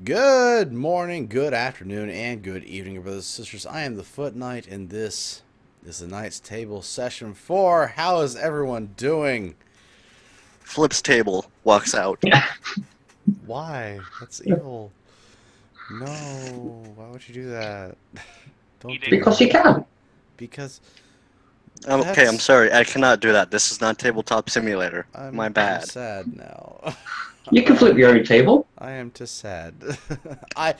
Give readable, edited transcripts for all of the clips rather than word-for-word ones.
Good morning, good afternoon, and good evening, brothers and sisters. I am the Foot Knight, and this is the Knight's Table Session 4. How is everyone doing? Flips table, walks out. Why? That's evil. No, why would you do that? Don't do Because that. you can. Because Okay, I'm sorry, I cannot do that. This is not Tabletop Simulator. My I'm bad. sad now. You can flip your own table. I am too sad. I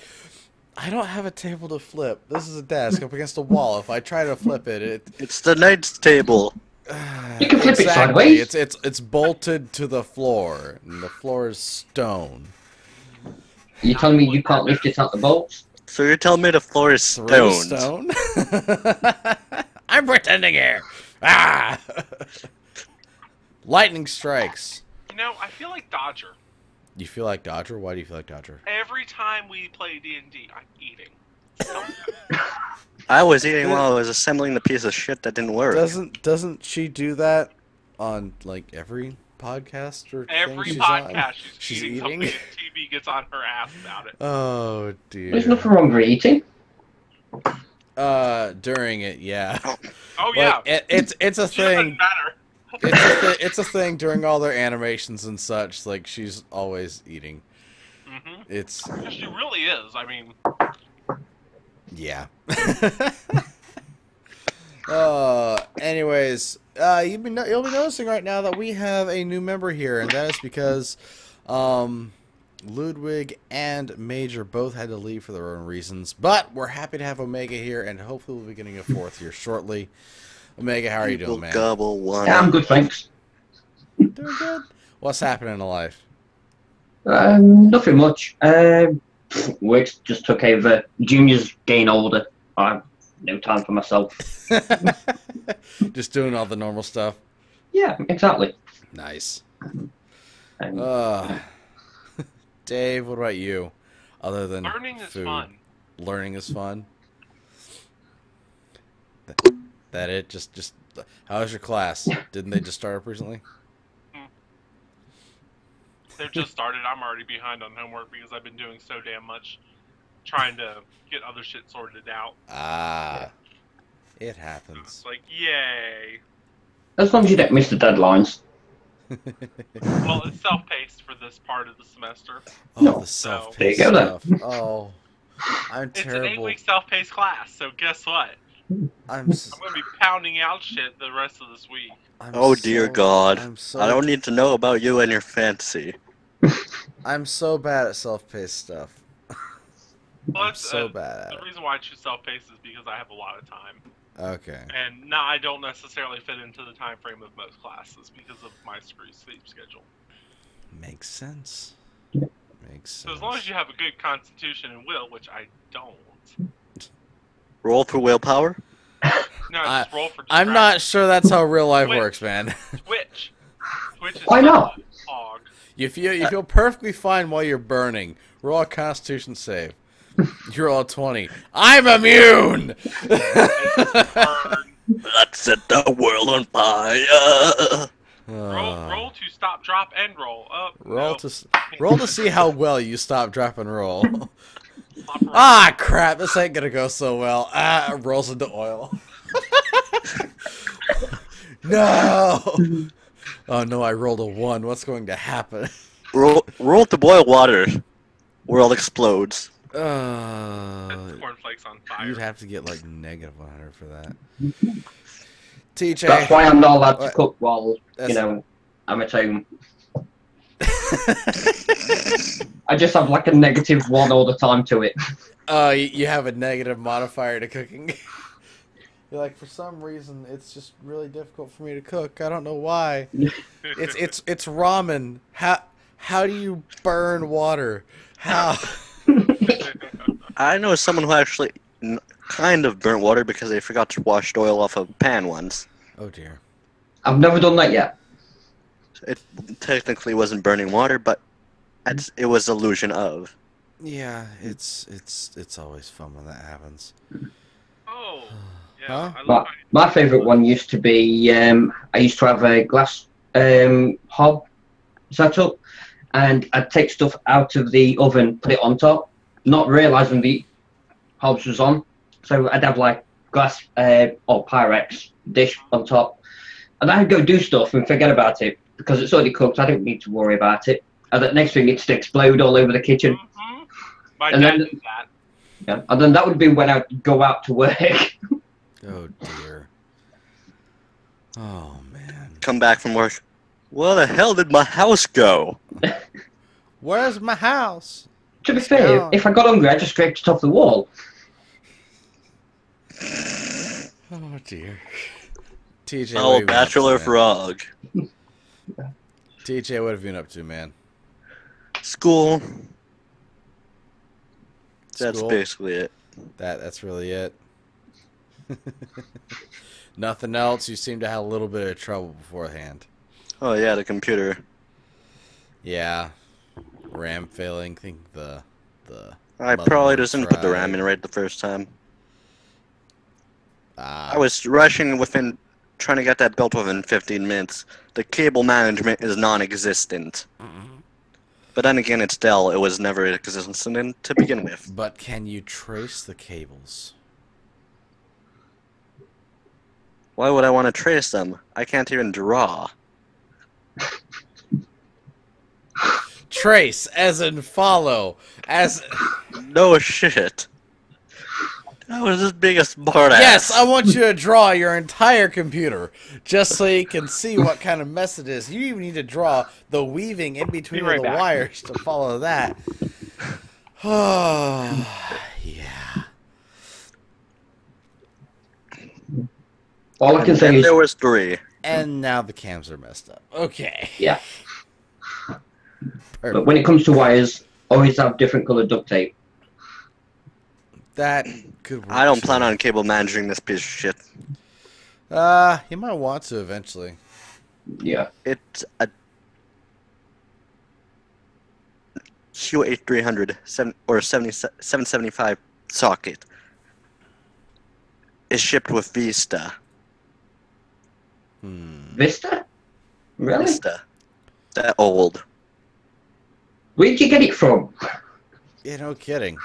don't have a table to flip. This is a desk up against a wall. If I try to flip it, It's the Knight's table. You can flip it exactly. sideways. It's bolted to the floor, and the floor is stone. You're telling me you can't lift it out the bolts? So you're telling me the floor is Through stoned? stone? I'm pretending here. Ah! Lightning strikes. You know, I feel like Dodger. You feel like Dodger? Why do you feel like Dodger? Every time we play D&D, I'm eating. I was eating while I was assembling the piece of shit that didn't work. Doesn't she do that on like every podcast or Every thing she's podcast on? she's eating something and TV gets on her ass about it. Oh dear. There's nothing wrong with eating. During it, yeah. Oh yeah, Like, it's a she doesn't thing. matter. It's a thing during all their animations and such. Like she's always eating. It's She really is. I mean, yeah. Anyways, you'll be noticing right now that we have a new member here, and that is because Ludwig and Major both had to leave for their own reasons. But we're happy to have Omega here, and hopefully we'll be getting a fourth here shortly. Omega, how are you doing, man? Gobble one. Yeah, I'm good, thanks. Doing good. What's happening in life? Nothing much. Work just took over. Juniors getting older. I have no time for myself. Just doing all the normal stuff. Yeah, exactly. Nice. And, Dave, what about you? Other than learning is food, fun. learning is fun. That it? Just how was your class? Didn't they just start up recently? They've just started. I'm already behind on homework because I've been doing so damn much trying to get other shit sorted out. Ah, it It's happens. like, yay. as long as you don't miss the deadlines. Well, it's self-paced for this part of the semester. Oh, the self-paced There you go, then. stuff. Oh, I'm It's an terrible. 8-week self-paced class, so guess what? I'm I'm going to be pounding out shit the rest of this week. Oh dear God. I'm so I don't need to know about you and your fantasy. I'm so bad at self-paced stuff. Well, I'm it's, so bad at The it. reason why I choose self-paced is because I have a lot of time. Okay. And now I don't necessarily fit into the time frame of most classes because of my screwed sleep schedule. Makes sense. Makes sense. So as long as you have a good constitution and will, which I don't. Roll for willpower? No, just roll for I'm distraction. not sure that's how real life Wait. works, man. Twitch. Twitch is Why not? Hog. You feel perfectly fine while you're burning. Roll a Constitution save. You're all 20. I'm immune. Burn. Let's set the world on fire. Roll to stop, drop, and roll. Up. Roll no. roll to see how well you stop, drop, and roll. Stop, roll. Ah, crap! This ain't gonna go so well. Ah, it rolls into oil. No. Oh no! I rolled a 1. What's going to happen? Roll to boil water. World explodes. Set the cornflakes on fire. You'd have to get like -100 for that. TJ. That's why I'm not allowed to What? cook while, That's- I'm at home. I just have like a -1 all the time to it. You have a negative modifier to cooking. You're like, for some reason, it's just really difficult for me to cook. I don't know why. It's ramen. How do you burn water? How? I know someone who actually kind of burnt water because they forgot to wash oil off a pan once. Oh dear. I've never done that yet. It technically wasn't burning water, but it was illusion of. Yeah, it's always fun when that happens. Oh. Yeah, Huh? I love But my favourite one used to be, I used to have a glass hob set up, and I'd take stuff out of the oven, put it on top, not realizing the Hobbs was on. So I'd have like glass or Pyrex dish on top, and I'd go do stuff and forget about it because it's already cooked. I don't need to worry about it. And the next thing, it's to explode all over the kitchen. Mm-hmm. My And dad then- did that. Yeah. And then that would be when I'd go out to work. Oh dear. Oh man. Come back from work. Where the hell did my house go? Where's my house? To be fair, Yeah. if I got hungry, I'd just scrape it off the wall. Oh dear. TJ, what Oh, have you been up to, bachelor man? frog. TJ, what have you been up to, man? School. That's School? basically it. That's really it. Nothing else. You seem to have a little bit of trouble beforehand. Oh yeah, the computer. Yeah. RAM failing. Think the I probably motherboard just didn't put the fried. RAM in right the first time. Ah, I was rushing within, trying to get that built within 15 minutes. The cable management is non-existent. But then again, it's Dell. It was never existent to begin with. but can you trace the cables? Why would I want to trace them? I can't even draw. Trace, as in follow, as No shit. That was just being a smartass. yes, I want you to draw your entire computer just so you can see what kind of mess it is. You even need to draw the weaving in between Be right the back. wires to follow that. Oh, yeah. All I can And say then is, there was 3. And now the cams are messed up. Okay. yeah. But when it comes to wires, always have different colored duct tape. That could work. I don't plan too. on cable managing this piece of shit. You might want to eventually. Yeah. It's a Q8300 or 775 socket. It's shipped with Vista. Vista? Really? Vista. That old. Where'd you get it from? Yeah, no kidding.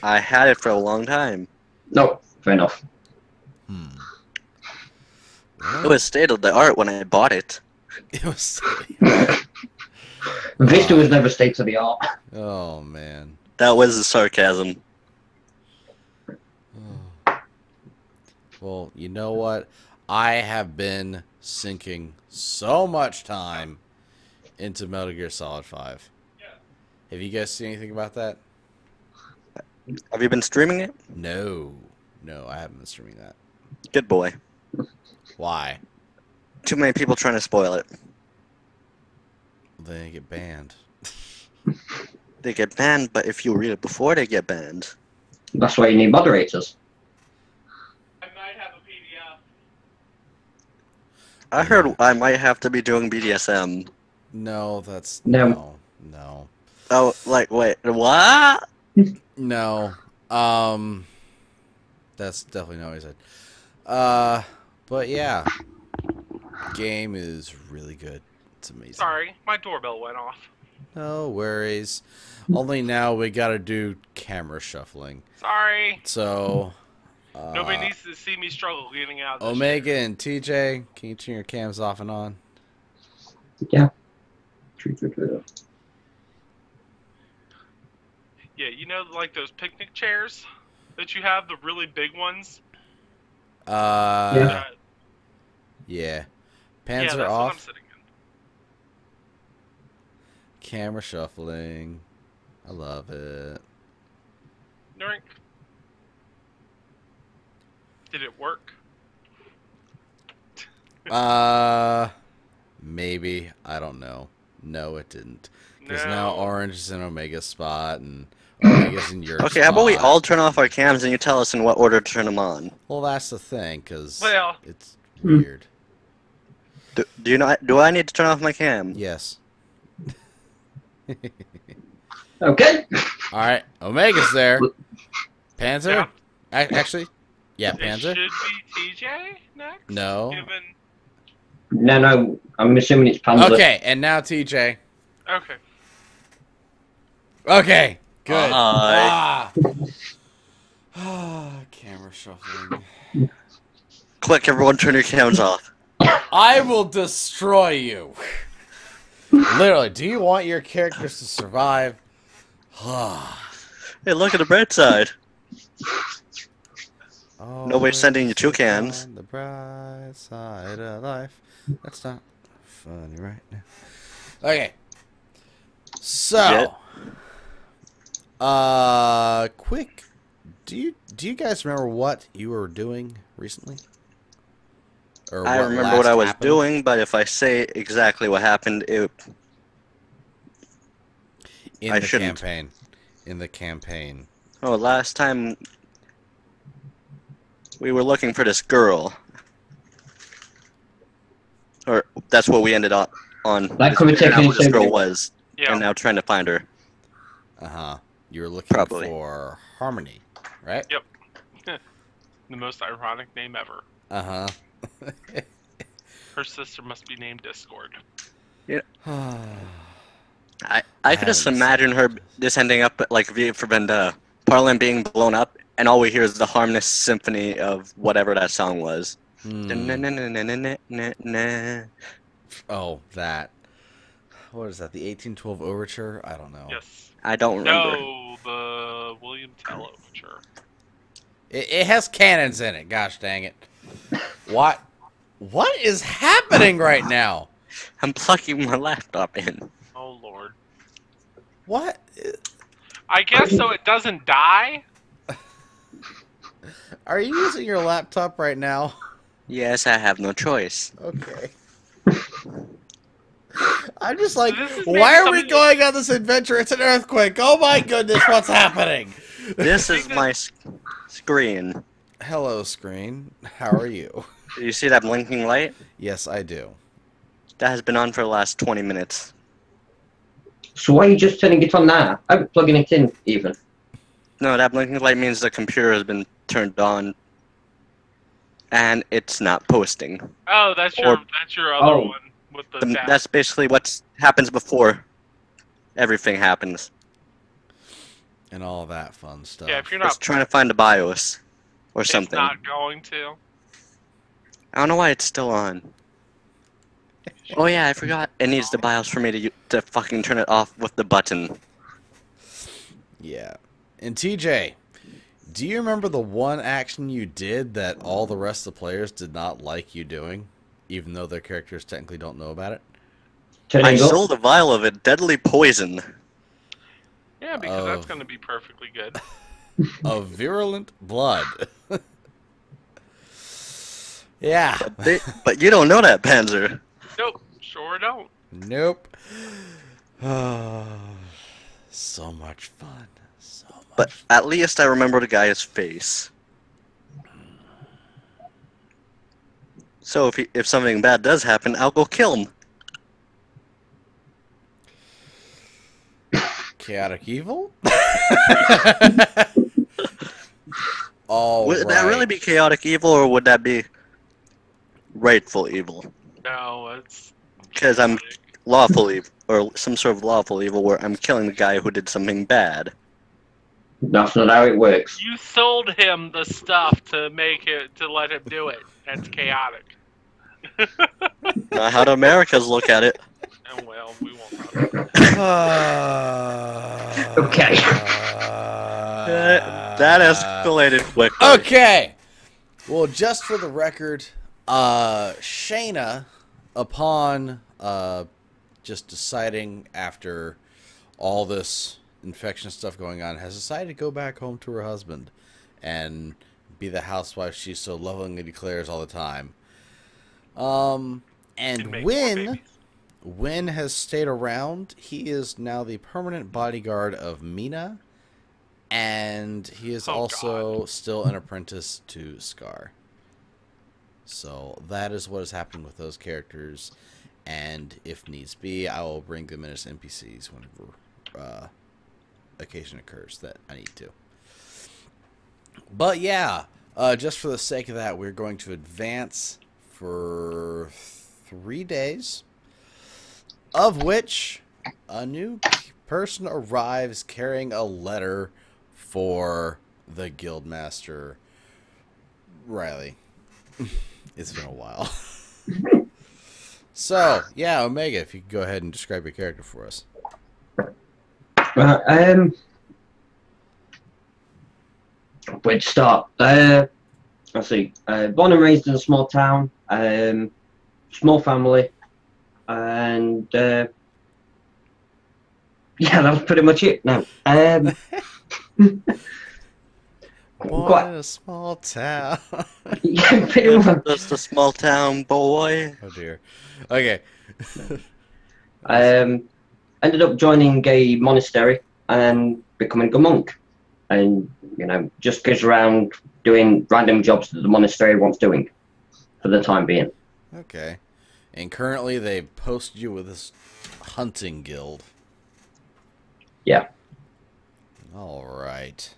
I had it for a long time. No, fair enough. It was state of the art when I bought it. It was. Vista was never state of the art. Oh man. That was the sarcasm. Well, you know what? I have been sinking so much time into Metal Gear Solid 5. Have you guys seen anything about that? Have you been streaming it? No. No, I haven't been streaming that. Good boy. Why? Too many people trying to spoil it. They get banned. They get banned, but if you read it before they get banned. That's why you need moderators. I might have a PDF. I heard I might have to be doing BDSM. No, that's No. no. Oh, like, wait, what? No. That's definitely not what I said. But yeah. Game is really good. It's amazing. Sorry, my doorbell went off. No worries. Only now we gotta do camera shuffling. Sorry. So Nobody needs to see me struggle getting out of this. Omega and TJ, can you turn your cams off and on? Yeah. True. Yeah, you know, like those picnic chairs that you have, the really big ones? Yeah. Uh, Yeah. yeah, Pans that's are what I'm off. sitting in. Camera shuffling. I love it. Drink. Did it work? Maybe. I don't know. No, it didn't. Because No. now Orange is in Omega's spot and Omega's in your Okay, how about we spot. all turn off our cams and you tell us in what order to turn them on? Well, that's the thing, because Well- it's weird. Do I need to turn off my cam? Yes. Okay. All right, Omega's there. Panzer? Yeah. Actually, yeah, It Panzer. should be TJ next? No. Given... No, I'm assuming it's Panzer. Okay, and now TJ. Okay. Okay, Good. Hi. Camera shuffling. Quick, everyone, turn your cams off. I will destroy you. Literally, do you want your characters to survive? Hey, look at the bright side. Oh, Nobody's sending you toucans. on the bright side of life. That's not funny right now. Okay. So, quick. Do you guys remember what you were doing recently? Or I remember last what I was happened? doing, but if I say exactly what happened, in I the shouldn't. campaign. In the campaign. Oh, last time we were looking for this girl. Or that's what we ended up on. That could be Figuring out taken who this into- girl was, Yeah. and now trying to find her. You were looking Probably. for Harmony, right? The most ironic name ever. Her sister must be named Discord. I could just imagine her just ending up like V for Vendetta, Parliament being blown up, and all we hear is the harmless symphony of whatever that song was. Oh, that. What is that? The 1812 Overture? I don't know. Yes. I don't remember. No, the William Tell Overture. It has cannons in it. Gosh dang it! What is happening right now? I'm plugging my laptop in. Oh lord. What? I guess so it doesn't die? Are you using your laptop right now? Yes, I have no choice. Okay. I'm just like, This is why maybe are we something- going on this adventure? It's an earthquake. Oh my goodness, what's happening? This is my screen. Hello, screen. How are you? Do you see that blinking light? Yes, I do. That has been on for the last 20 minutes. So why are you just turning it on now? I'm plugging it in, even. No, that blinking light means the computer has been turned on, and it's not posting. Oh, that's your other Oh. one with the tab. That's basically what happens before everything happens. And all that fun stuff. Yeah, if you're Just not trying to find a BIOS or it's something. not going to. I don't know why it's still on. Oh yeah, I forgot. It needs the BIOS for me to fucking turn it off with the button. Yeah. And TJ, do you remember the one action you did that all the rest of the players did not like you doing, even though their characters technically don't know about it? Turning I it up. sold a vial of it, deadly poison. Yeah, because that's Of- going to be perfectly good. Of virulent blood. Yeah. But you don't know that, Panzer. Nope, sure don't. Nope. So much fun. So much. But at least I remember the guy's face. So if something bad does happen, I'll go kill him. Chaotic evil? All Would that really be chaotic evil, or would that be rightful evil? No, it's Because I'm lawful evil, or some sort of lawful evil where I'm killing the guy who did something bad. That's not how it works. You sold him the stuff to let him do it. That's chaotic. How do Americans look at it? And well, we won't talk about that. Okay. That escalated quickly. Okay. Well, just for the record, Shayna, upon just deciding after all this infection stuff going on, has decided to go back home to her husband and be the housewife she so lovingly declares all the time. And make more Win babies. Win has stayed around. He is now the permanent bodyguard of Mina, and he is Oh, also still an apprentice to Scar. So that is what has happened with those characters, and if needs be, I will bring them in as NPCs whenever occasion occurs that I need to. But yeah, just for the sake of that, we're going to advance for 3 days, of which a new person arrives carrying a letter for the Guildmaster Riley. It's been a while. So, yeah, Omega, if you could go ahead and describe your character for us. Where to start? Let's see. Born and raised in a small town, small family, and yeah, that was pretty much it. No, Born in a small town. yeah, pretty much. Just a small town boy. Oh dear. Okay. Ended up joining a monastery and becoming a monk, and you know, just goes around doing random jobs that the monastery wants doing for the time being. Okay. And currently they posted you with this hunting guild. Yeah. All right.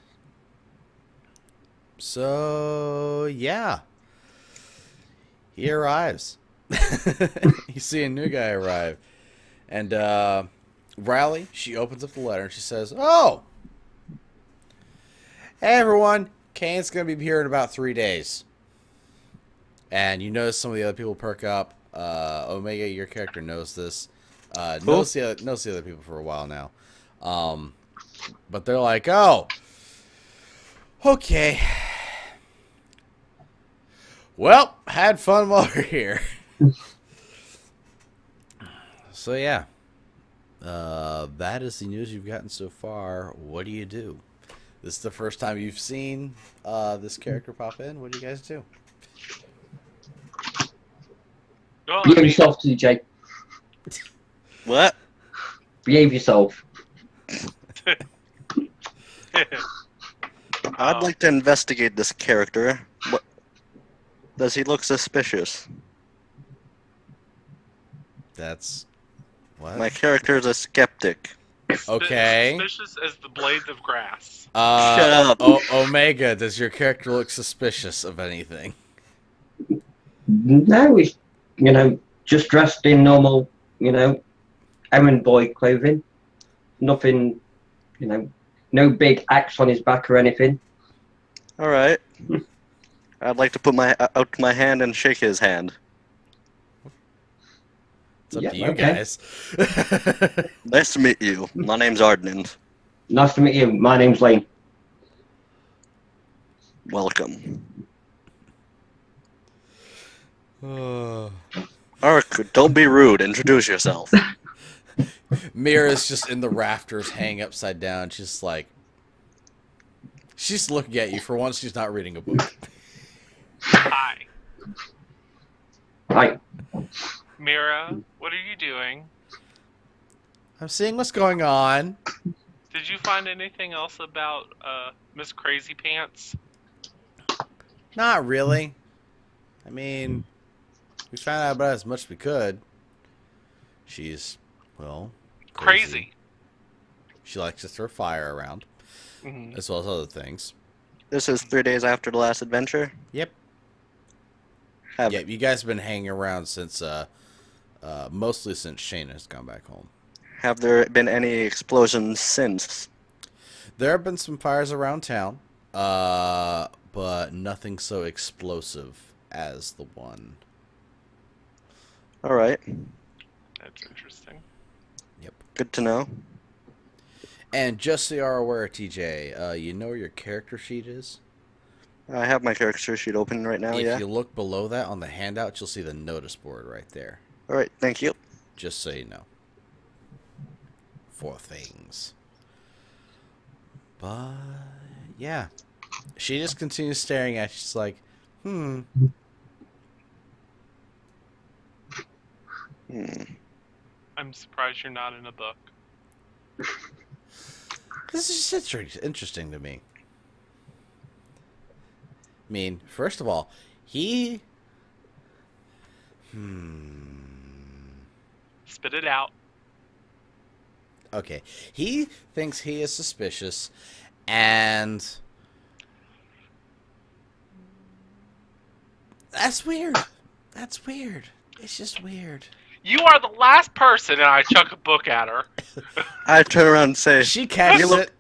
So, yeah. He arrives. You see a new guy arrive. And Riley, she opens up the letter and she says, "Oh! Hey everyone, Kane's going to be here in about 3 days." And you notice some of the other people perk up. Omega, your character knows this. Knows the other people for a while now. But they're like, "Oh, okay. Well, had fun while we're here." So yeah, that is the news you've gotten so far. What do you do? This is the first time you've seen this character pop in. What do you guys do? Well, I Behave mean, yourself, TJ. What? Behave yourself. I'd like to investigate this character. What? Does he look suspicious? That's what? My character is a skeptic. Okay. Suspicious as the blades of grass. Shut up. Omega, does your character look suspicious of anything? No, he's, you know, just dressed in normal, you know, errand boy clothing. Nothing, you know, no big axe on his back or anything. All right. I'd like to put out my hand and shake his hand. It's up Yeah, to you okay. guys. Nice to meet you. My name's Ardnand. Nice to meet you. My name's Lane. Welcome. Oh. Ark, don't be rude. Introduce yourself. Mira's just in the rafters, hanging upside down. She's like, she's looking at you. For once, she's not reading a book. Hi, Right. Mira. What are you doing? I'm seeing what's going on. Did you find anything else about Miss Crazy Pants? Not really. I mean, we found out about as much as we could. She's, well, Crazy. She likes to throw fire around, Mhm. as well as other things. This is 3 days after the last adventure. Yep. Have Yeah, you guys have been hanging around since, mostly since Shane has gone back home. Have there been any explosions since? There have been some fires around town, but nothing so explosive as the one. All right. That's interesting. Good to know. And just so you are aware, TJ, you know where your character sheet is? I have my character sheet open right now, If yeah. you look below that on the handout, you'll see the notice board right there. All right, thank you. Just so you know. For things. But, yeah. She just continues staring at you. She's like, Hmm. I'm surprised you're not in a book. this is just interesting to me. I mean, first of all, he... Spit it out. Okay. He thinks he is suspicious, and... That's weird. That's weird. It's just weird. You are the last person, and I chuck a book at her. I turn around and say, She catches You it.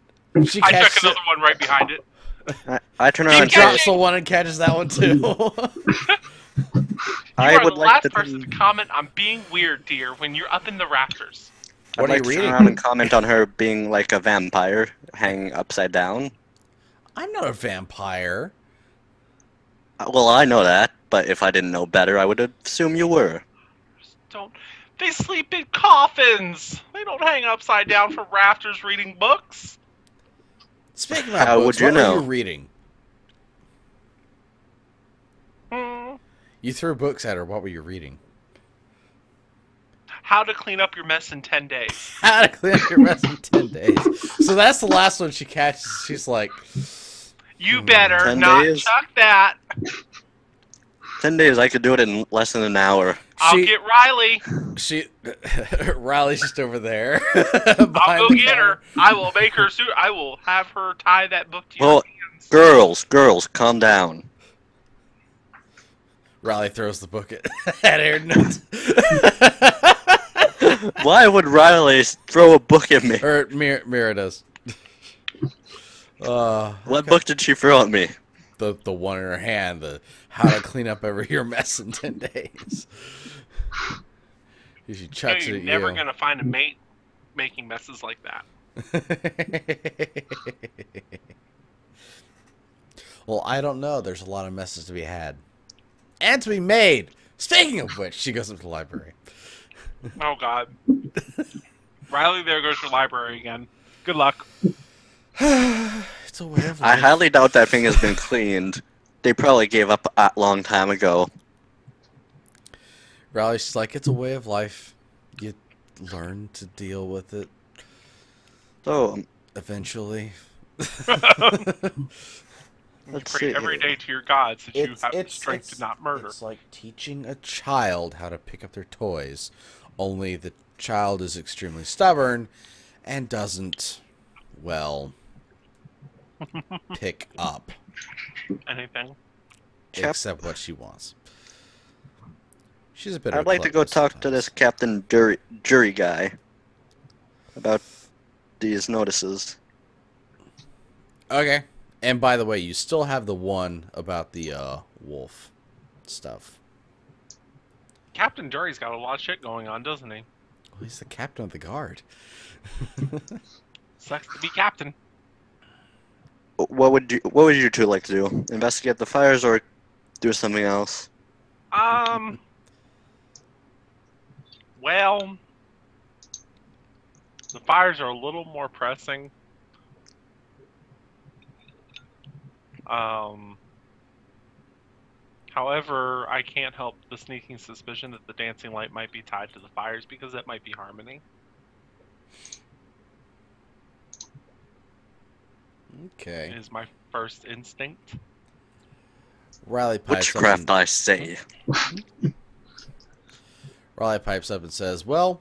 She I chuck catches it. another one right behind it. I turn She around and drops say, the one and catches that one too. You I are would the like last to. person to comment on being weird, dear, when you're up in the rafters. What I'd are like you to turn reading? around and comment on her being like a vampire, hanging upside down. I'm not a vampire. Well, I know that, but if I didn't know better, I would assume you were. Don't. They sleep in coffins. They don't hang upside down from rafters reading books. Speaking about How books, would you what know? were you reading? Hmm. You threw books at her. What were you reading? How to clean up your mess in 10 days. How to clean up your mess in 10 days. So that's the last one she catches. She's like, You better 10 not days? chuck that. 10 days, I could do it in less than an hour. I'll She- get Riley. Riley's just over there. I'll behind go the get her. counter. I will make her suit. I will have her tie that book to your Well, hands. girls, calm down. Riley throws the book at Airden. Why would Riley throw a book at me? Or Mira does. What book did she throw at me? The one in her hand, the how to clean up your mess in 10 days. She You know, chucks you're it at never you. going to find a mate making messes like that. Well, I don't know. There's a lot of messes to be had. And to be made. Speaking of which, she goes up to the library. Oh, God. Riley, there goes your library again. Good luck. It's a way of I life. highly doubt that thing has been cleaned. They probably gave up a long time ago. Riley's just like, it's a way of life. You learn to deal with it So, eventually. You Let's pray see. every day to your gods that you have the strength to not murder. It's like teaching a child how to pick up their toys. Only the child is extremely stubborn and doesn't, well, pick up Anything. Cap- except what she wants. She's a bit of I'd a like to go klutz talk to sometimes. this Captain Jury guy about these notices. Okay. And by the way, you still have the one about the wolf stuff. Captain Jury's got a lot of shit going on, doesn't he? Well, he's the captain of the guard. Sucks to be captain. What would you two like to do? Investigate the fires or do something else? Well, the fires are a little more pressing. However, I can't help the sneaking suspicion that the dancing light might be tied to the fires because that might be Harmony. Okay. Is my first instinct. Riley pipes Witchcraft, up. I say. Riley pipes up and says, "Well,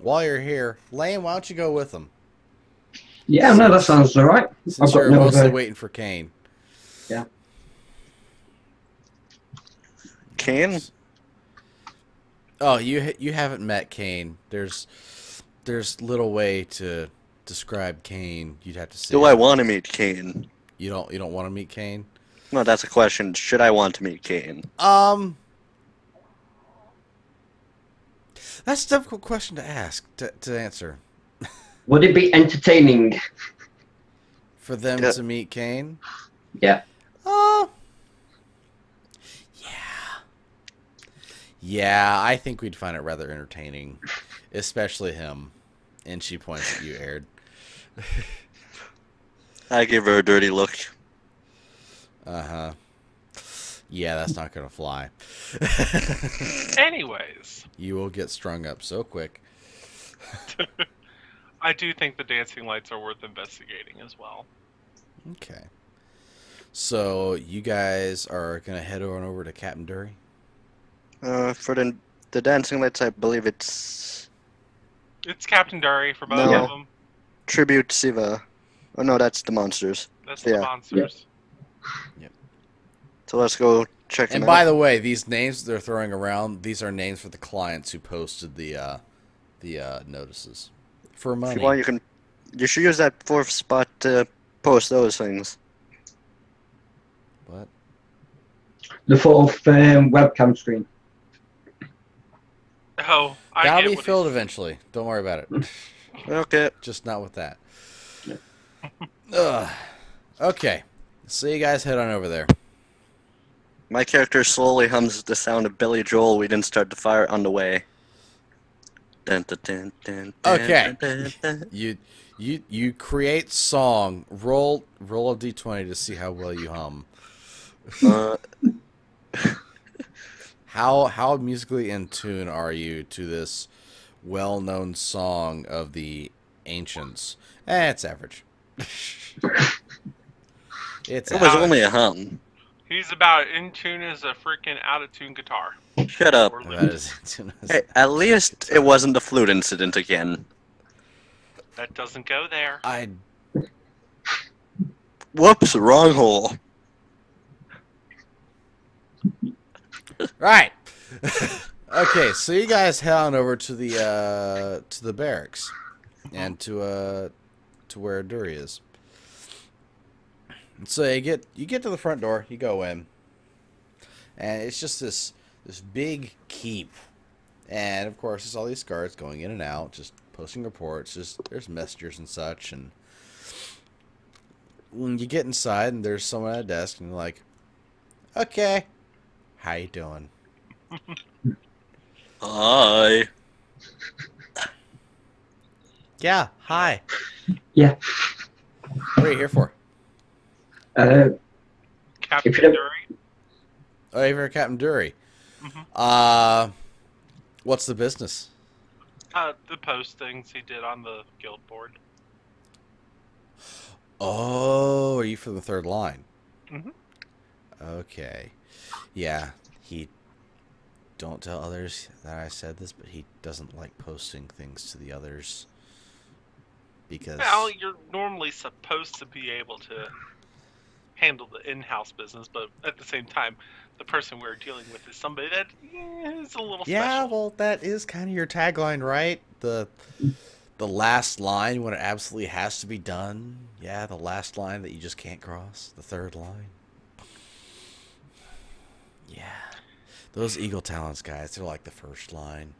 while you're here, Lane, why don't you go with them? Yeah, no, that sounds alright. Since I've got you're no mostly other- waiting for Kane." Yeah. Kane? Oh, you haven't met Kane. There's little way to describe Kane. You'd have to say. Do I want to meet Kane? You don't want to meet Kane? No, that's a question. Should I want to meet Kane? That's a difficult question to ask to answer. Would it be entertaining? For them Yeah. to meet Kane? Yeah. Yeah, I think we'd find it rather entertaining, especially him. And she points at you, Aird. I give her a dirty look. Uh-huh. Yeah, that's not gonna fly. Anyways, You will get strung up so quick. I do think the dancing lights are worth investigating as well. Okay. So you guys are gonna head on over to Captain Dury? For the dancing lights, I believe it's It's Captain Dury for both No. of them. Tribute Siva. Oh no, that's the monsters. That's Yeah. the monsters. So let's go check them And out. by the way, these names they're throwing around, these are names for the clients who posted the notices for If money. you want, you should use that fourth spot to post those things. What? The fourth webcam screen. Oh, I That'll get be what filled he's- eventually. Don't worry about it. Okay. Just not with that. Ugh. Okay. So you guys head on over there. My character slowly hums the sound of Billy Joel. We didn't start the fire on the way. Dun, dun, dun, dun, dun, Okay. dun, dun, dun. You create song. Roll a d20 to see how well you hum. Uh, How musically in tune are you to this well-known song of the ancients? It's average. It's it was average. only a hum. He's about in tune as a freaking out of tune guitar. Shut up. Or That is in tune as- Hey, at least it wasn't the flute incident again. that doesn't go there. I Whoops, wrong hole. right. Okay, so you guys head on over to the barracks and to where Dury is. And so you get to the front door, you go in, and it's just this big keep, and of course there's all these guards going in and out, just posting reports. There's messengers and such, and when you get inside and there's someone at a desk, and you're like, okay, how you doing? Hi. Yeah, hi. Yeah. What are you here for? If Captain you don't- Dury. Oh, you're here for Captain Dury. Mhm. What's the business? The postings he did on the guild board. Oh, are you from the third line? Mhm. Okay. Yeah, he... Don't tell others that I said this, but he doesn't like posting things to the others. Because... Well, you're normally supposed to be able to handle the in-house business, but at the same time, the person we're dealing with is somebody that is a little Yeah, special. well, that is kind of your tagline, right? The last line when it absolutely has to be done. Yeah, the last line that you just can't cross. The third line. Yeah. Those Eagle Talons guys, they're like the first line.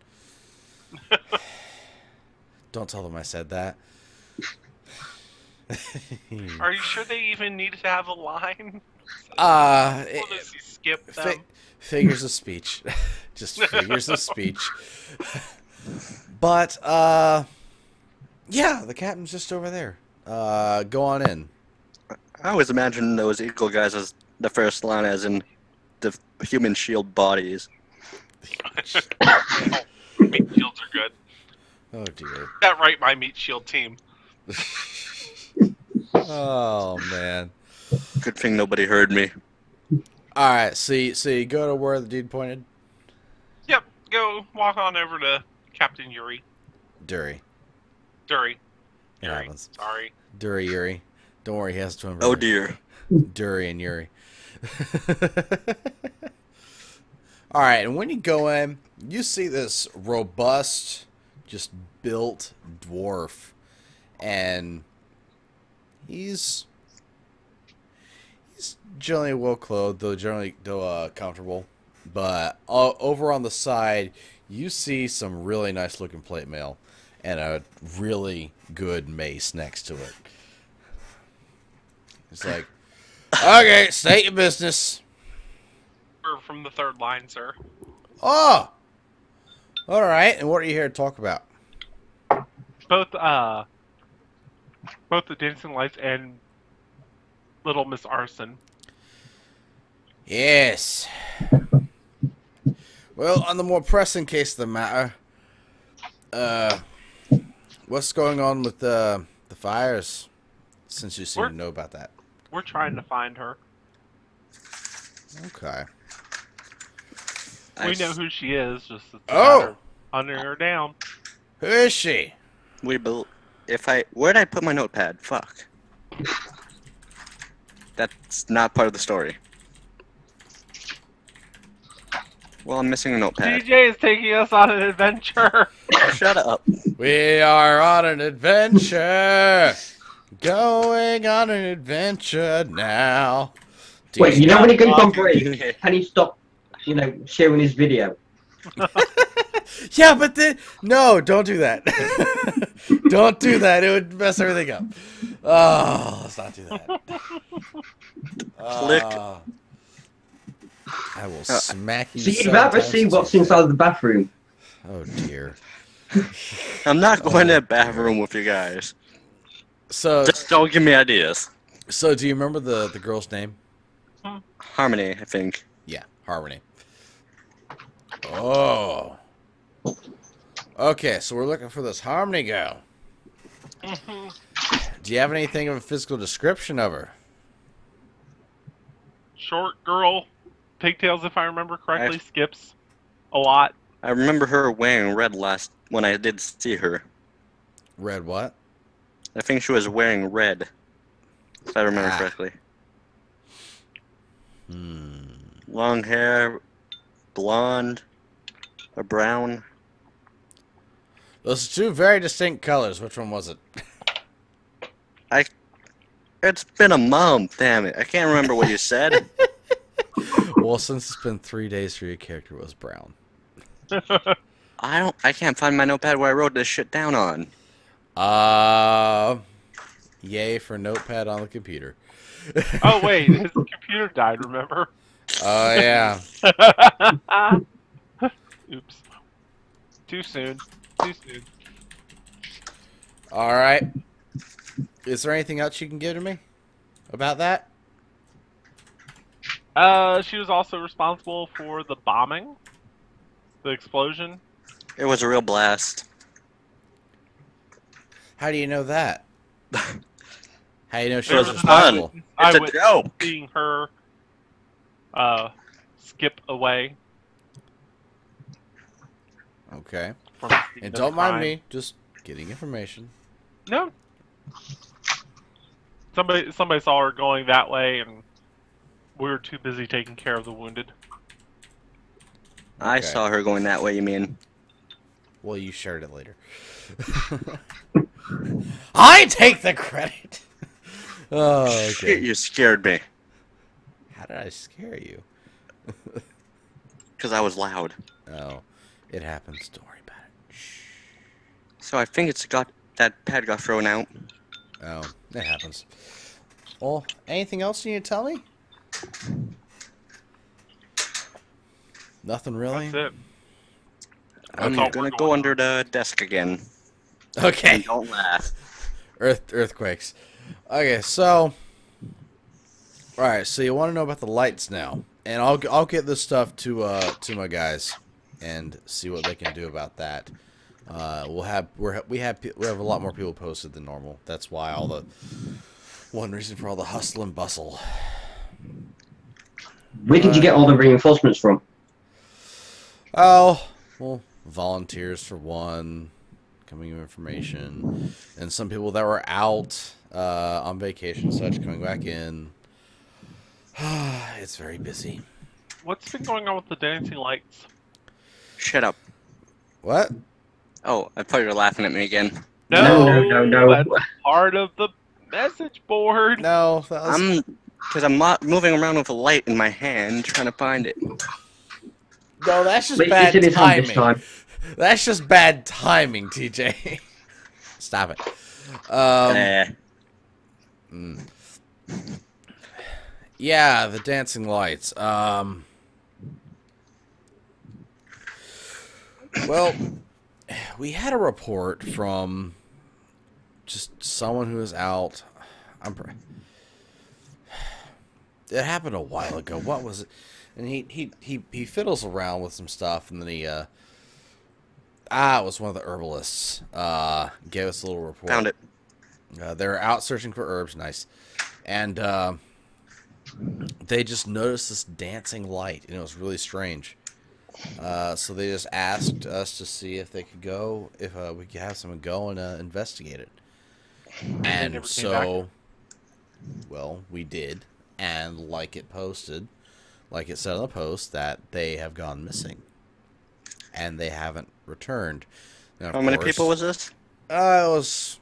Don't tell them I said that. Are you sure they even needed to have a line? Uh, Or does he skip them? figures of speech. Just figures of speech. But, yeah, the captain's just over there. Go on in. I always imagine those eagle guys as the first line, as in the human shield bodies. Oh, meat shields are good. Oh, dear. That right, my meat shield team. Oh, man. Good thing nobody heard me. Alright, so you go to where the dude pointed? Yep, go walk on over to Captain Yuri. Dury. Dury. It Yuri. happens. Sorry. Dury, Yuri. Don't worry, he has twin Oh brothers. dear. Dury and Yuri. Alright, and when you go in, you see this robust, just built dwarf. And he's generally well clothed, though comfortable. But over on the side, you see some really nice looking plate mail and a really good mace next to it. It's like, okay, state your business. We're from the third line, sir. Oh, all right. And what are you here to talk about? Both the Dancing Lights and Little Miss Arson. Yes. Well, on the more pressing case of the matter, what's going on with the fires? Since you seem to know about that. We're trying to find her. Okay. We know who she is, just it's a Oh! matter of hunting her down. Who is she? Where'd I put my notepad? Fuck. That's not part of the story. Well, I'm missing a notepad. DJ is taking us on an adventure. Shut up. We are on an adventure. Going on an adventure now. Wait, you know when he goes on Okay. break, can he stop, sharing his video? Yeah, but then no, don't do that. Don't do that. It would mess everything up. Oh, let's not do that. Click. I will smack you. So you'd 7 rather times see until what's you- inside the bathroom. Oh dear. I'm not going to the bathroom with you guys. So, Just don't give me ideas. so do you remember the girl's name? Harmony, I think. Yeah, Harmony. Oh. Okay, so we're looking for this Harmony girl. Do you have anything of a physical description of her? Short girl, pigtails, if I remember correctly, skips a lot. I remember her wearing red last when I did see her. Red what? I think she was wearing red, if I remember Ah. correctly. Hmm. Long hair, blonde, or brown. Those are two very distinct colors. Which one was it? It's been a month, damn it. I can't remember what you said. Well, since it's been 3 days for your character, it was brown. I can't find my notepad where I wrote this shit down on. Yay for notepad on the computer. Oh wait, his computer died. Remember? Oh yeah. Oops. Too soon. Too soon. All right. Is there anything else you can give to me about that? She was also responsible for the bombing, the explosion. It was a real blast. How do you know that? How do you know she It was was responsible? It's I a witnessed joke. seeing her skip away Okay. from the scene And of don't the mind crime. me, just getting information. No. Somebody saw her going that way, and we were too busy taking care of the wounded. I Okay. saw her going that way, you mean? Well, you shared it later. I take the credit. Oh, Shit, okay. you scared me. How did I scare you? Because I was loud. Oh, it happens. Don't worry about it. Shh. So I think that pad got thrown out. Oh, it happens. Well, anything else you need to tell me? Nothing really? That's it. I'm all gonna we're go going under the desk again. Okay. And don't laugh. Earthquakes. Okay, so... Alright, so you want to know about the lights now. And I'll get this stuff to my guys and see what they can do about that. We have a lot more people posted than normal. That's why one reason for all the hustle and bustle. Where did you get all the reinforcements from? Oh, well, volunteers for one, coming in information, and some people that were out on vacation and such coming back in. It's very busy. What's been going on with the dancing lights? Shut up. What? Oh, I thought you were laughing at me again. No. That's part of the message board. No, that was... Because I'm not moving around with a light in my hand trying to find it. No, that's just Wait, bad it's in his hand this timing. time. That's just bad timing, TJ. Stop it. Yeah, the dancing lights. Well, we had a report from just someone who was out. It happened a while ago. What was it? And he fiddles around with some stuff, and then it was one of the herbalists. Gave us a little report. Found it. They're out searching for herbs. Nice. And they just noticed this dancing light, and it was really strange. So they just asked us to see if they could go, if we could have someone go and investigate it. And never came so, well, we did. And like it posted, like it said on the post, that they have gone missing. And they haven't returned. Now, of How many course, people was this? It was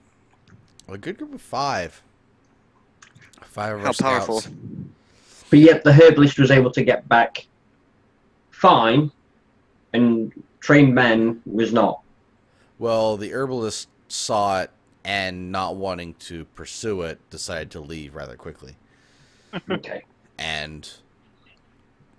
a good group of 5. 5 of How our powerful? scouts. But yet the herbalist was able to get back fine, and trained man was not. Well, the herbalist saw it and, not wanting to pursue it, decided to leave rather quickly. Okay. And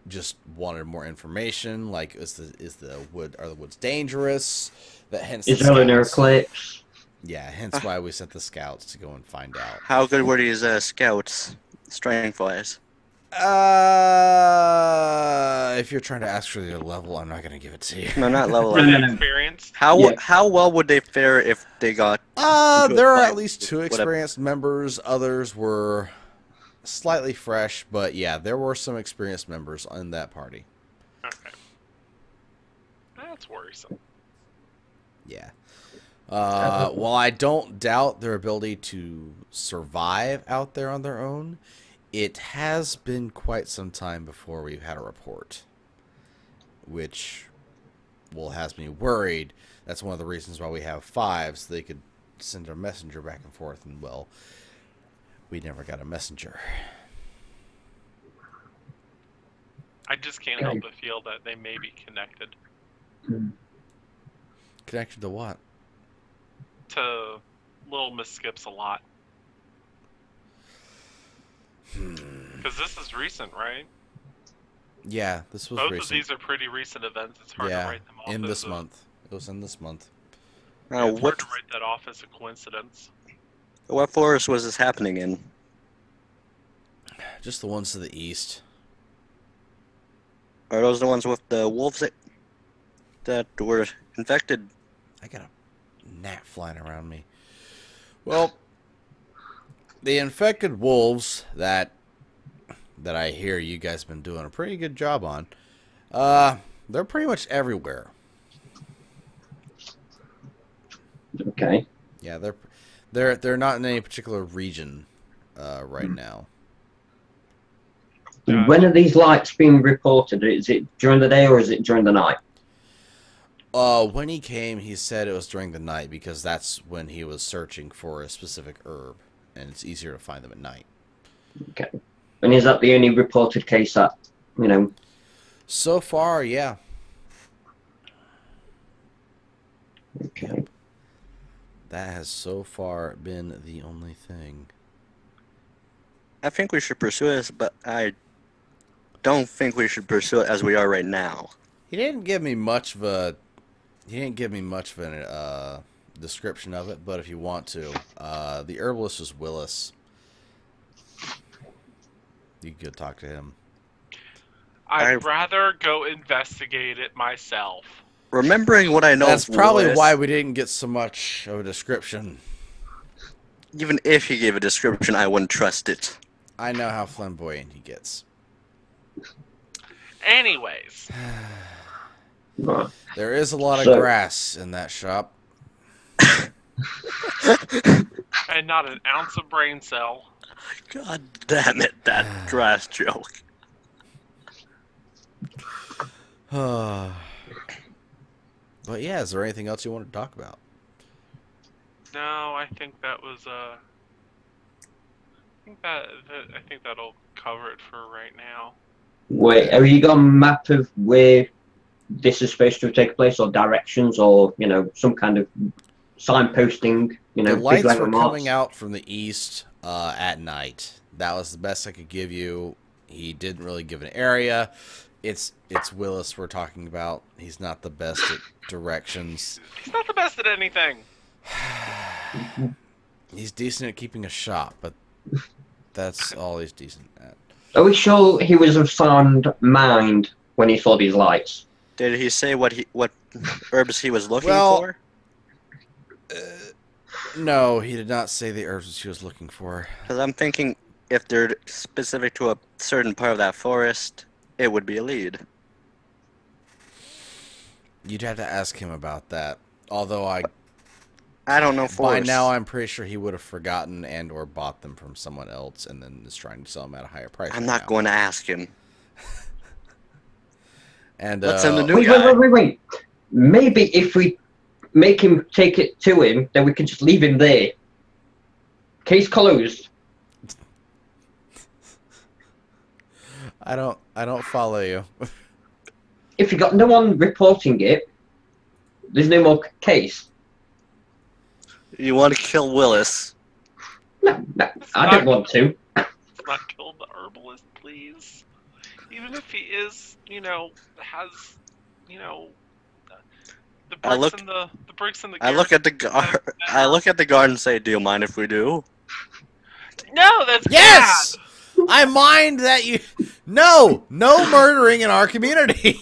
just wanted more information, like are the woods dangerous? That hence Is the there an scouts. eclipse? Yeah, hence why we sent the scouts to go and find out. How good were these scouts, strength-wise? If you're trying to ask for their level, I'm not gonna give it to you. No, not level. Were No, they no, no. experienced? Yeah. How well would they fare if they got? Into a There are fight at least 2 with experienced members. Others were slightly fresh, but yeah, there were some experienced members in that party. Okay. That's worrisome. Yeah. While I don't doubt their ability to survive out there on their own, it has been quite some time before we've had a report, which, well, has me worried. That's one of the reasons why we have 5, so they could send a messenger back and forth, and, well, we never got a messenger. I just can't help but feel that they may be connected Connected to what? to Little Miss Skips a lot. Because this is recent, right? Yeah, this was Both recent. of these are pretty recent events. It's hard to Yeah, write them off in as this a- month. It was in this month. Now, It's hard what to write that off as a coincidence. forest was this happening in? Just the ones to the east. Are those the ones with the wolves that were infected? I got a gnat flying around me. Well, the infected wolves that I hear you guys have been doing a pretty good job on, they're pretty much everywhere. Okay. Yeah, they're not in any particular region right now. When are these lights being reported? Is it during the day or is it during the night? When he came, he said it was during the night because that's when he was searching for a specific herb, and it's easier to find them at night. Okay. And is that the only reported case that, you know? So far, yeah. Okay. That has so far been the only thing. I think we should pursue this, but I don't think we should pursue it as we are right now. He didn't give me much of a description of it, but if you want to, the herbalist was Willis. You could talk to him. I'd rather go investigate it myself. Remembering what I know That's of probably Willis, why we didn't get so much of a description. even if he gave a description, I wouldn't trust it. I know how flamboyant he gets. Anyways, Right. There is a lot of So- grass in that shop. and not an ounce of brain cell. God damn it, that grass joke. But yeah, is there anything else you want to talk about? No, I think that was I think that'll cover it for right now. Wait, have you got a map of where this is supposed to take place, or directions, or, you know, some kind of signposting, you know, The big lights like were remarks? coming out from the east at night. That was the best I could give you. He didn't really give an area. It's Willis we're talking about. He's not the best at directions. He's not the best at anything. He's decent at keeping a shop, but that's all he's decent at. Are we sure he was of sound mind when he saw these lights? Did he say what herbs he was looking Well- for? No, he did not say the herbs she was looking for. Because I'm thinking if they're specific to a certain part of that forest, it would be a lead. You'd have to ask him about that. Although I don't know by forest. now I'm pretty sure he would have forgotten and or bought them from someone else and then is trying to sell them at a higher price. I'm right not now. going to ask him. And That's him, the new Wait, guy. wait. Maybe if we make him take it to him, then we can just leave him there. Case closed. I don't follow you. If you got no one reporting it, there's no more case. You want to kill Willis? No, I don't want to. Let's not kill the herbalist, please. Even if he is, has, the I bricks look- in the bricks in the. I look at the I look at the guard and say, "Do you mind if we do?" No, that's Yes! I mind that you. No murdering in our community.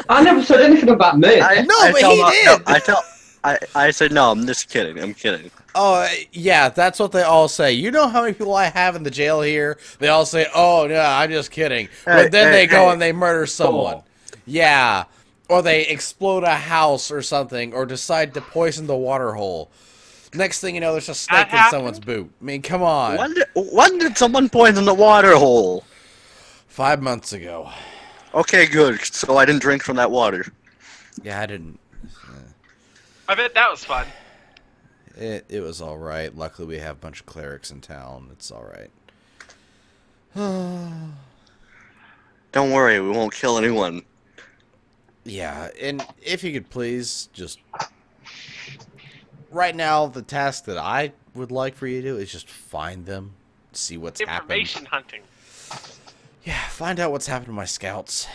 I never said anything about murder. No, but tell he no- did. No, I said no. I'm just kidding. I'm kidding. Oh, yeah, that's what they all say. You know how many people I have in the jail here? They all say, "Oh, no, I'm just kidding." But then they go and they murder someone. Yeah. Or they explode a house or something, or decide to poison the water hole. Next thing you know, there's a snake in someone's boot. I mean, come on. When did someone poison the water hole? 5 months ago. Okay, good. So I didn't drink from that water. Yeah, I didn't. I bet that was fun. It was all right. Luckily, we have a bunch of clerics in town. It's all right. Don't worry, we won't kill anyone. Yeah, and if you could please just... Right now, the task that I would like for you to do is just find them, see what's happened. Information hunting. Yeah, find out what's happened to my scouts.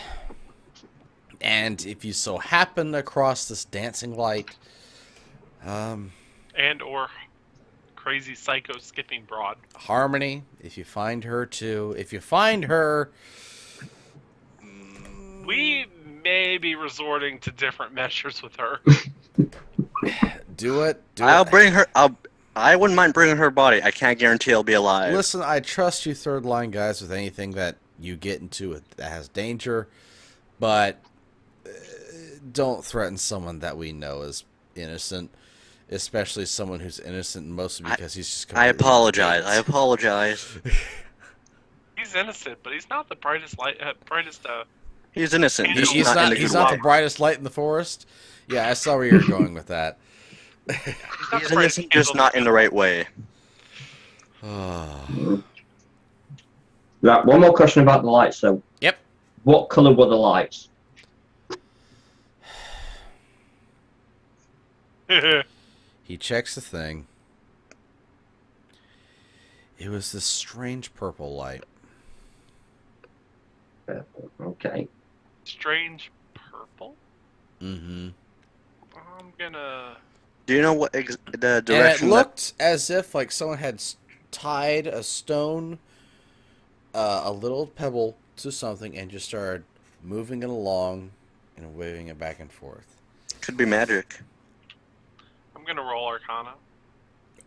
And if you so happen across this dancing light, And or crazy psycho skipping broad. Harmony, if you find her too, if you find her... We may be resorting to different measures with her. Do it. I'll bring her. I wouldn't mind bringing her body. I can't guarantee I'll be alive. Listen, I trust you third line guys with anything that you get into that has danger, but don't threaten someone that we know is innocent, especially someone who's innocent mostly because he's just I completely apologize. idiot. I apologize. He's innocent, but he's not the brightest light. He's innocent. He's Just not, in the He's good not way. the brightest light in the forest. Yeah, I saw where you were going with that. He's not He's the brightest innocent, just candle. not in the right way. Right, one more question about the lights, though. Yep. What colour were the lights? He checks the thing. It was this strange purple light. Okay. Strange purple. Mm-hmm. I'm gonna. Do you know what the And it direction? looked as if like someone had tied a stone, a little pebble to something and just started moving it along and waving it back and forth. Could be magic. I'm gonna roll Arcana.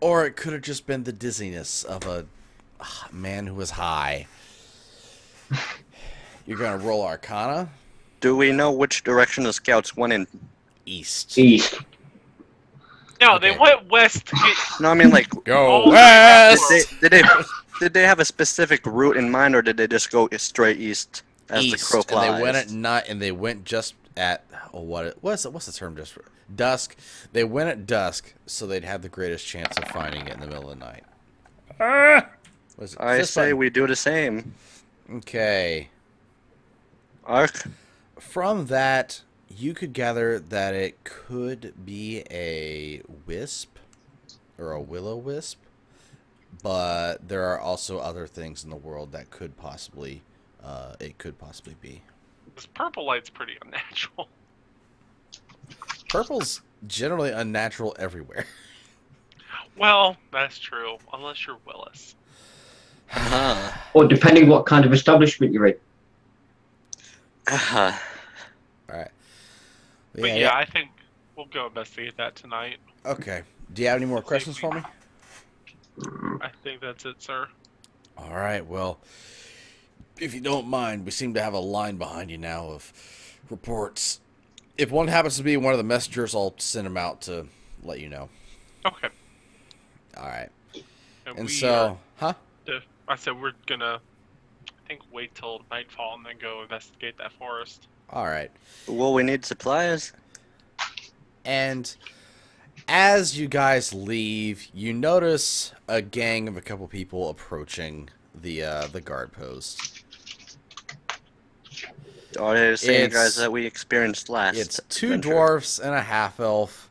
Or it could have just been the dizziness of a man who was high. You're gonna roll Arcana? Do we know which direction the scouts went in? East. East. No, Okay. they went west to get. No, I mean like, Go Oh, west! did they have a specific route in mind, or did they just go straight east as East. the crow flies? And they went at night, and they went just at what's the term just for dusk? They went at dusk, so they'd have the greatest chance of finding it in the middle of the night. Was it I this say button? we do the same. Okay. Ark. From that, you could gather that it could be a wisp or a will-o-wisp, but there are also other things in the world that could possibly be. This purple light's pretty unnatural. Purple's generally unnatural everywhere. Well, that's true, unless you're Willis. Uh-huh. Or depending what kind of establishment you're in. Uh-huh. All right. But yeah, I think we'll go investigate that tonight. Okay. Do you have any more questions for me? I think that's it, sir. All right. Well, if you don't mind, we seem to have a line behind you now of reports. If one happens to be one of the messengers, I'll send him out to let you know. Okay. All right. And we so, huh? I said we're gonna, I think, wait till nightfall and then go investigate that forest. All right. Well, we need supplies. And as you guys leave, you notice a gang of a couple people approaching the guard post. Are they the same It's- guys that we experienced last? It's two adventure? dwarfs and a half-elf,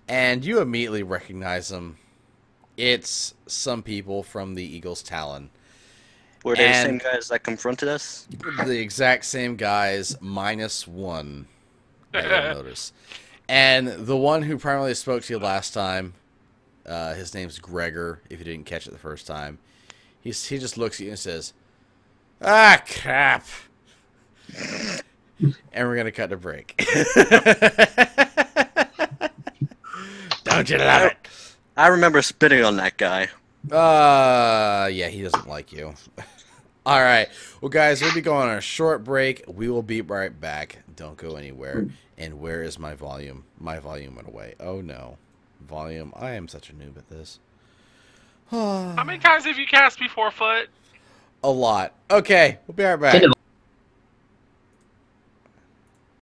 and you immediately recognize them. It's some people from the Eagle's Talon. Were they the same and- guys that confronted us? The exact same guys, -1. that you'll notice. And the one who primarily spoke to you last time, his name's Gregor, if you didn't catch it the first time. He just looks at you and says, "Ah, crap." And we're going to cut to break. Don't you love it? I remember spitting on that guy. Yeah, he doesn't like you. All right. Well, guys, we'll be going on a short break. We will be right back. Don't go anywhere. And where is my volume? My volume went away. Oh, no. Volume. I am such a noob at this. How many times have you cast before, Foot? A lot. Okay. We'll be right back.